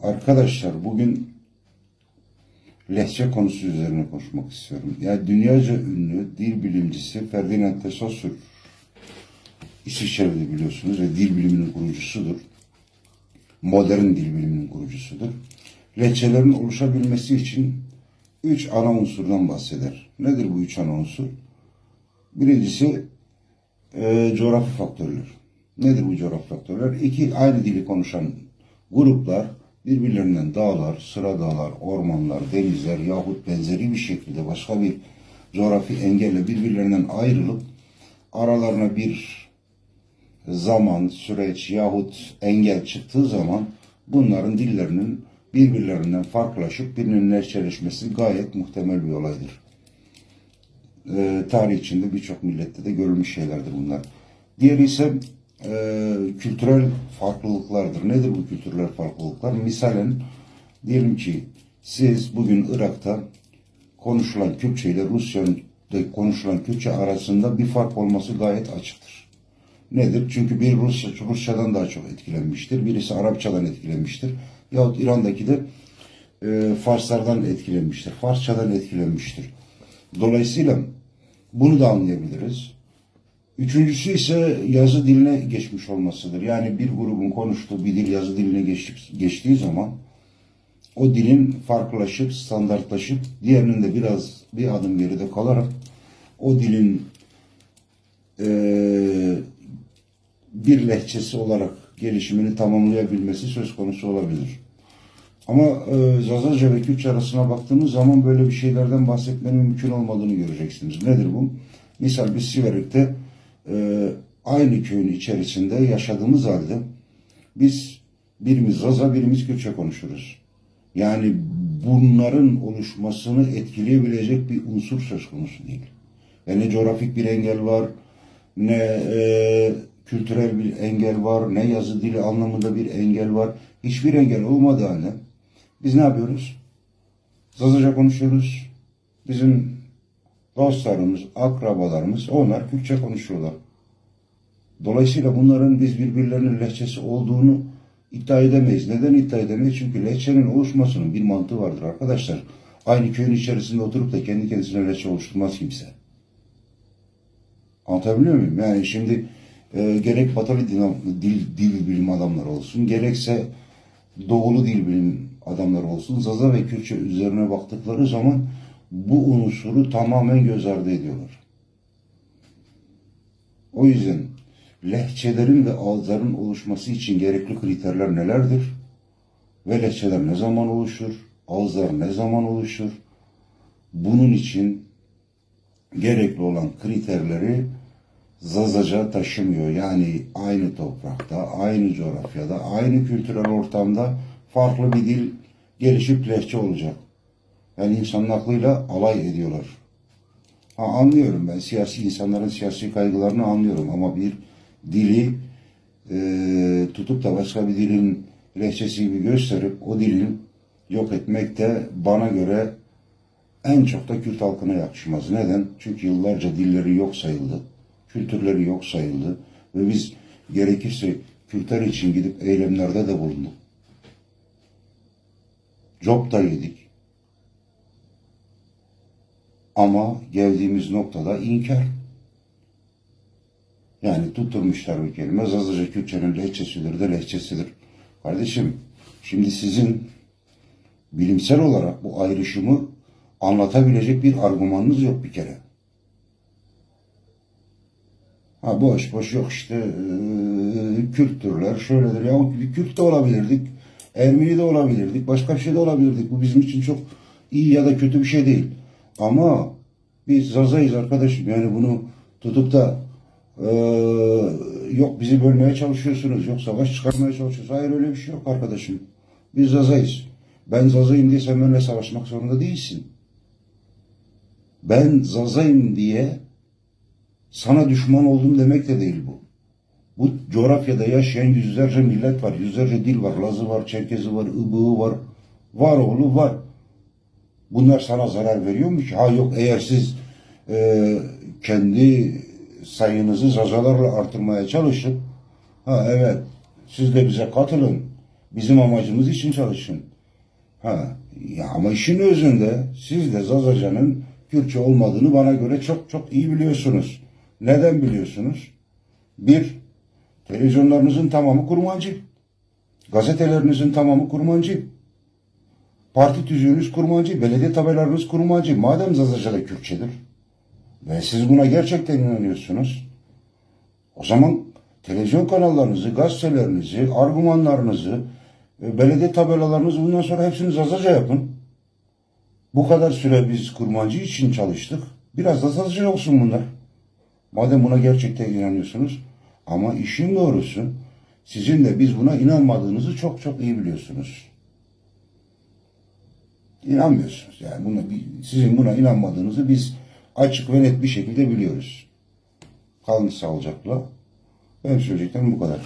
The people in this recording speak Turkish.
Arkadaşlar bugün lehçe konusu üzerine konuşmak istiyorum. Yani dünyaca ünlü dil bilimcisi Ferdinand de Saussure, İsviçre'de biliyorsunuz ve dil biliminin kurucusudur. Modern dil biliminin kurucusudur. Lehçelerin oluşabilmesi için 3 ana unsurdan bahseder. Nedir bu 3 ana unsur? Birincisi coğrafi faktörler. Nedir bu coğrafi faktörler? İki aynı dili konuşan gruplar birbirlerinden dağlar, sıra dağlar, ormanlar, denizler yahut benzeri bir şekilde başka bir coğrafi engelle birbirlerinden ayrılıp aralarına bir zaman, süreç yahut engel çıktığı zaman bunların dillerinin birbirlerinden farklılaşıp birbirinin lehçeleşmesi gayet muhtemel bir olaydır. Tarih içinde birçok millette de görülmüş şeylerdir bunlar. Diğeri ise kültürel farklılıklardır. Nedir bu kültürel farklılıklar? Misalen diyelim ki siz bugün Irak'ta konuşulan Kürtçe ile Rusya'da konuşulan Kürtçe arasında bir fark olması gayet açıktır. Nedir? Çünkü bir Rusçadan daha çok etkilenmiştir. Birisi Arapçadan etkilenmiştir. Yahut İran'daki de Farslardan etkilenmiştir. Farsçadan etkilenmiştir. Dolayısıyla bunu da anlayabiliriz. Üçüncüsü ise yazı diline geçmiş olmasıdır. Yani bir grubun konuştuğu bir dil yazı diline geçtiği zaman o dilin farklılaşıp, standartlaşıp diğerinin de biraz bir adım geride kalarak o dilin bir lehçesi olarak gelişimini tamamlayabilmesi söz konusu olabilir. Ama Zazaca ve Kürtçe arasına baktığımız zaman böyle bir şeylerden bahsetmenin mümkün olmadığını göreceksiniz. Nedir bu? Misal biz Siverek'te aynı köyün içerisinde yaşadığımız halde biz birimiz Zaza, birimiz Kürtçe konuşuruz. Yani bunların oluşmasını etkileyebilecek bir unsur söz konusu değil. Yani ne coğrafik bir engel var, ne kültürel bir engel var, ne yazı dili anlamında bir engel var. Hiçbir engel olmadığı halde biz ne yapıyoruz? Zazaca konuşuyoruz. Bizim dostlarımız, akrabalarımız onlar Kürtçe konuşuyorlar. Dolayısıyla bunların biz birbirlerinin lehçesi olduğunu iddia edemeyiz. Neden iddia edemeyiz? Çünkü lehçenin oluşmasının bir mantığı vardır arkadaşlar. Aynı köyün içerisinde oturup da kendi kendisine lehçe oluşturmaz kimse. Anlatabiliyor muyum? Yani şimdi gerek batılı dil bilim adamları olsun, gerekse doğulu dil bilim adamları olsun, Zaza ve Kürtçe üzerine baktıkları zaman bu unsuru tamamen göz ardı ediyorlar. O yüzden lehçelerin ve ağızların oluşması için gerekli kriterler nelerdir? Ve lehçeler ne zaman oluşur? Ağızlar ne zaman oluşur? Bunun için gerekli olan kriterleri Zazaca taşımıyor. Yani aynı toprakta, aynı coğrafyada, aynı kültürel ortamda farklı bir dil gelişip lehçe olacak. Yani insanın aklıyla alay ediyorlar. Anlıyorum ben insanların siyasi kaygılarını anlıyorum ama bir dili tutup da başka bir dilin lehçesi gibi gösterip o dilin yok etmek de bana göre en çok da Kürt halkına yakışmaz. Neden? Çünkü yıllarca dilleri yok sayıldı, kültürleri yok sayıldı ve biz gerekirse Kürtler için gidip eylemlerde de bulunduk. Job da yedik. Ama geldiğimiz noktada inkar. Yani tutturmuşlar bir kelime. Zazaca Kürtçenin lehçesidir de lehçesidir. Kardeşim, şimdi sizin bilimsel olarak bu ayrışımı anlatabilecek bir argümanınız yok bir kere. Boş boş yok işte Kürttürler şöyledir. Ya Kürt de olabilirdik. Ermeni de olabilirdik. Başka bir şey de olabilirdik. Bu bizim için çok iyi ya da kötü bir şey değil. Ama biz Zaza'yız arkadaşım. Yani bunu tutup da yok bizi bölmeye çalışıyorsunuz. Yok savaş çıkarmaya çalışıyorsunuz. Hayır öyle bir şey yok arkadaşım. Biz Zaza'yız. Ben Zaza'yım diye sen benimle savaşmak zorunda değilsin. Ben Zaza'yım diye sana düşman oldum demek de değil bu. Bu coğrafyada yaşayan yüzlerce millet var. Yüzlerce dil var. Lazı var, Çerkezi var, Ibığı var. Var oğlu var. Bunlar sana zarar veriyor mu ki? Yok eğer siz kendi sayınızı Zazalarla artırmaya çalışıp evet siz de bize katılın. Bizim amacımız için çalışın. Ha, ya ama işin özünde siz de Zazacan'ın Kürtçe olmadığını bana göre çok çok iyi biliyorsunuz. Neden biliyorsunuz? Bir, televizyonlarınızın tamamı kurmancı. Gazetelerinizin tamamı kurmancı. Parti tüzüğünüz kurmancı. Belediye tabelalarınız kurmancı. Madem Zazaca Kürtçedir ve siz buna gerçekten inanıyorsunuz, o zaman televizyon kanallarınızı, gazetelerinizi, argümanlarınızı, belediye tabelalarınızı bundan sonra hepsini Zazaca yapın. Bu kadar süre biz kurmancı için çalıştık. Biraz da Zazaca olsun bunlar. Madem buna gerçekten inanıyorsunuz. Ama işin doğrusu sizin de biz buna inanmadığınızı çok çok iyi biliyorsunuz. İnanmıyorsunuz. Yani sizin buna inanmadığınızı biz açık ve net bir şekilde biliyoruz. Kalın sağlıcakla. Benim söyleyeceklerim bu kadar.